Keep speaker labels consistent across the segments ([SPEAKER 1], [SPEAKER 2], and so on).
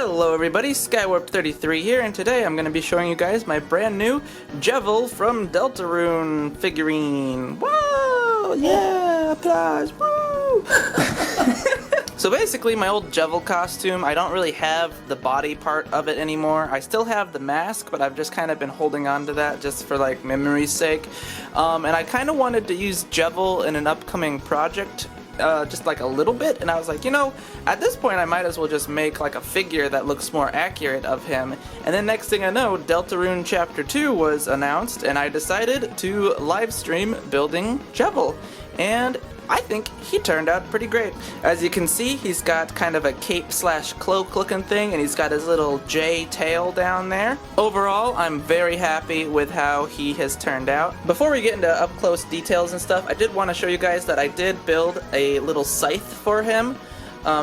[SPEAKER 1] Hello everybody, Skywarp33 here, and today I'm going to be showing you guys my brand new Jevil from Deltarune figurine. Whoa! Yeah! Applause! Woo! So basically my old Jevil costume, I don't really have the body part of it anymore. I still have the mask, but I've just kind of been holding on to that just for like memory's sake. And I kind of wanted to use Jevil in an upcoming project. Just like a little bit, and I was like, you know, at this point I might as well just make like a figure that looks more accurate of him. And then next thing I know, Deltarune Chapter 2 was announced, and I decided to live stream building Jevil. And I think he turned out pretty great. As you can see, he's got kind of a cape/cloak looking thing, and he's got his little J tail down there. Overall, I'm very happy with how he has turned out. Before we get into up close details and stuff, I did want to show you guys that I did build a little scythe for him.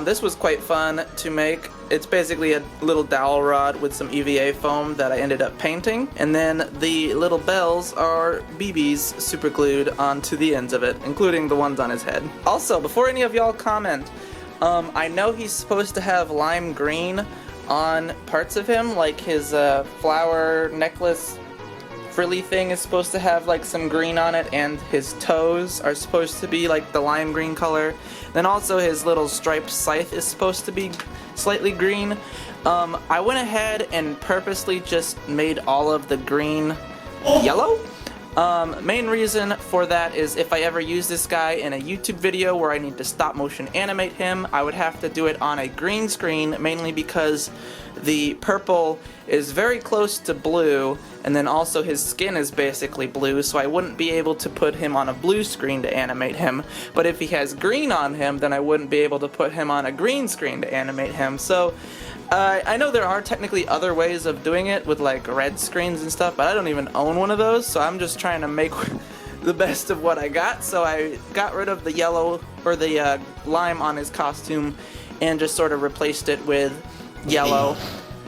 [SPEAKER 1] This was quite fun to make. It's basically a little dowel rod with some EVA foam that I ended up painting, and then the little bells are BBs super glued onto the ends of it, including the ones on his head. Also, before any of y'all comment, I know he's supposed to have lime green on parts of him, like his flower necklace frilly thing is supposed to have like some green on it, and his toes are supposed to be like the lime green color. Then also his little striped scythe is supposed to be slightly green. I went ahead and purposely just made all of the green yellow. Main reason for that is if I ever use this guy in a YouTube video where I need to stop motion animate him, I would have to do it on a green screen, mainly because the purple is very close to blue, and then also his skin is basically blue, so I wouldn't be able to put him on a blue screen to animate him. But if he has green on him, then I wouldn't be able to put him on a green screen to animate him. So I know there are technically other ways of doing it with like red screens and stuff, but I don't even own one of those, so I'm just trying to make the best of what I got. So I got rid of the yellow, or the lime on his costume, and just sort of replaced it with yellow.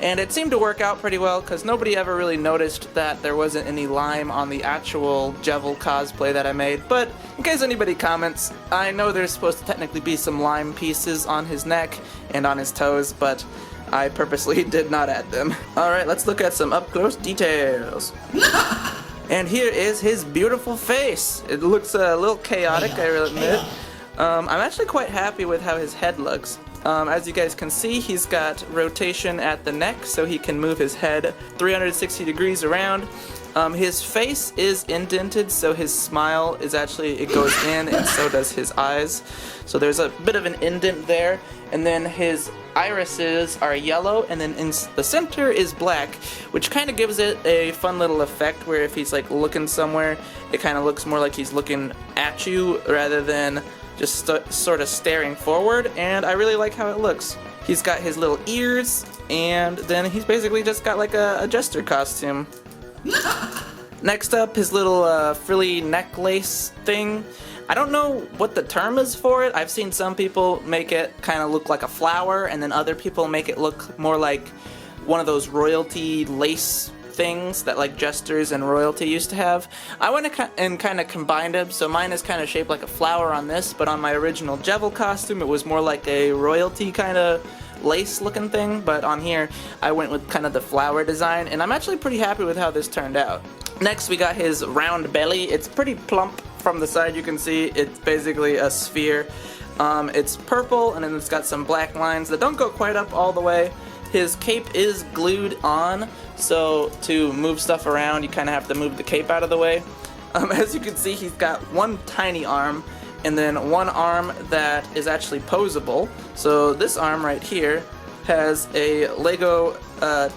[SPEAKER 1] And it seemed to work out pretty well, because nobody ever really noticed that there wasn't any lime on the actual Jevil cosplay that I made. But in case anybody comments, I know there's supposed to technically be some lime pieces on his neck and on his toes, but I purposely did not add them. Alright, let's look at some up-close details. And here is his beautiful face. It looks a little chaotic, I will admit. I'm actually quite happy with how his head looks. As you guys can see, he's got rotation at the neck, so he can move his head 360 degrees around. His face is indented, so his smile is actually, it goes in, and so does his eyes. So there's a bit of an indent there. And then his irises are yellow, and then in the center is black, which kind of gives it a fun little effect where if he's like looking somewhere, it kind of looks more like he's looking at you rather than just sort of staring forward, and I really like how it looks. He's got his little ears, and then he's basically just got like a jester costume. Next up, his little frilly necklace thing. I don't know what the term is for it. I've seen some people make it kind of look like a flower, and then other people make it look more like one of those royalty lace things that like jesters and royalty used to have. I went and kind of combined them, so mine is kind of shaped like a flower on this, but on my original Jevil costume it was more like a royalty kind of lace looking thing, but on here I went with kind of the flower design, and I'm actually pretty happy with how this turned out. Next we got his round belly. It's pretty plump from the side, you can see. It's basically a sphere. It's purple, and then it's got some black lines that don't go quite up all the way. His cape is glued on, so to move stuff around you kind of have to move the cape out of the way. As you can see, he's got one tiny arm, and then one arm that is actually posable. So this arm right here has a Lego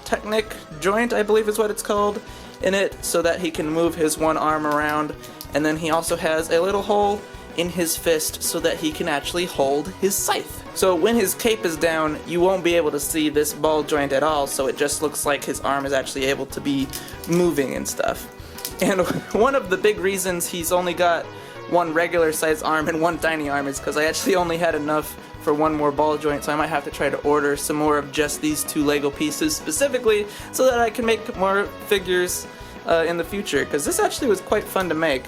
[SPEAKER 1] Technic joint, I believe is what it's called, in it, so that he can move his one arm around. And then he also has a little hole in his fist so that he can actually hold his scythe. So when his cape is down, you won't be able to see this ball joint at all, so it just looks like his arm is actually able to be moving and stuff. And one of the big reasons he's only got one regular size arm and one tiny arm is because I actually only had enough for one more ball joint, so I might have to try to order some more of just these two Lego pieces specifically so that I can make more figures in the future, because this actually was quite fun to make.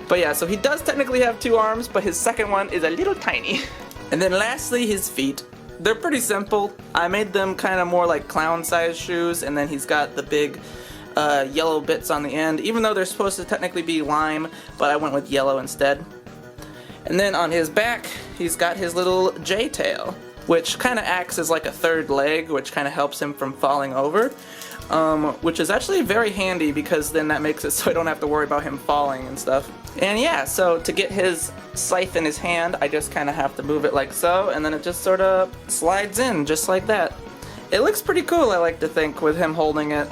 [SPEAKER 1] But yeah, so he does technically have two arms, but his second one is a little tiny. And then lastly, his feet. They're pretty simple. I made them kind of more like clown-sized shoes, and then he's got the big yellow bits on the end, even though they're supposed to technically be lime, but I went with yellow instead. And then on his back, he's got his little J-tail, which kind of acts as like a third leg, which kind of helps him from falling over, which is actually very handy because then that makes it so I don't have to worry about him falling and stuff. And yeah, so to get his scythe in his hand, I just kind of have to move it like so, and then it just sort of slides in just like that. It looks pretty cool, I like to think, with him holding it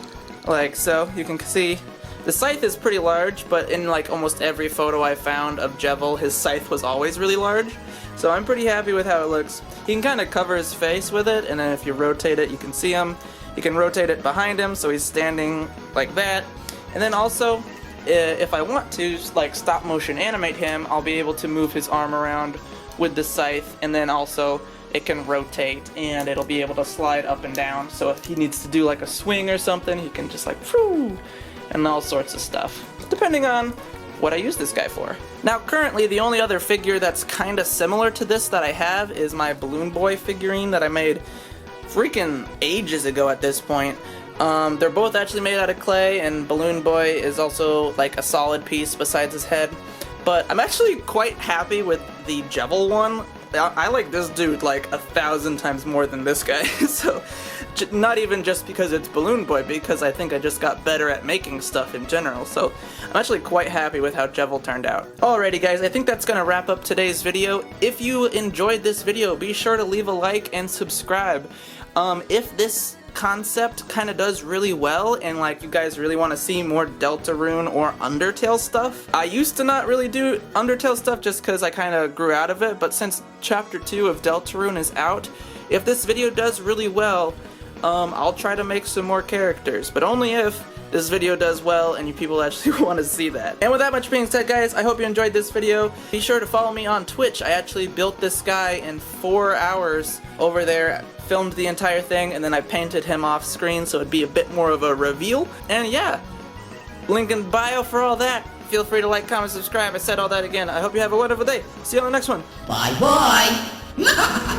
[SPEAKER 1] like so. You can see the scythe is pretty large, but in like almost every photo I found of Jevil, his scythe was always really large. So I'm pretty happy with how it looks. He can kind of cover his face with it, and then if you rotate it, you can see him. You can rotate it behind him, so he's standing like that. And then also, if I want to like stop motion animate him, I'll be able to move his arm around with the scythe, and then also it can rotate and it'll be able to slide up and down. So if he needs to do like a swing or something, he can just like phew, and all sorts of stuff, depending on what I use this guy for. Now currently the only other figure that's kinda similar to this that I have is my Balloon Boy figurine that I made freaking ages ago at this point. They're both actually made out of clay, and Balloon Boy is also like a solid piece besides his head. But I'm actually quite happy with the Jevil one. I like this dude like 1,000 times more than this guy. So not even just because it's Balloon Boy, because I think I just got better at making stuff in general. So I'm actually quite happy with how Jevil turned out. Alrighty guys, I think that's gonna wrap up today's video. If you enjoyed this video, be sure to leave a like and subscribe. If this concept kind of does really well and like you guys really want to see more Deltarune or Undertale stuff. I used to not really do Undertale stuff just because I kind of grew out of it, but since chapter 2 of Deltarune is out, if this video does really well, I'll try to make some more characters, but only if this video does well and you people actually want to see that. And with that much being said guys, I hope you enjoyed this video. Be sure to follow me on Twitch. I actually built this guy in 4 hours over there, filmed the entire thing, and then I painted him off screen so it'd be a bit more of a reveal. And yeah, link in bio for all that. Feel free to like, comment, subscribe. I said all that again. I hope you have a wonderful day. See you on the next one.
[SPEAKER 2] Bye bye.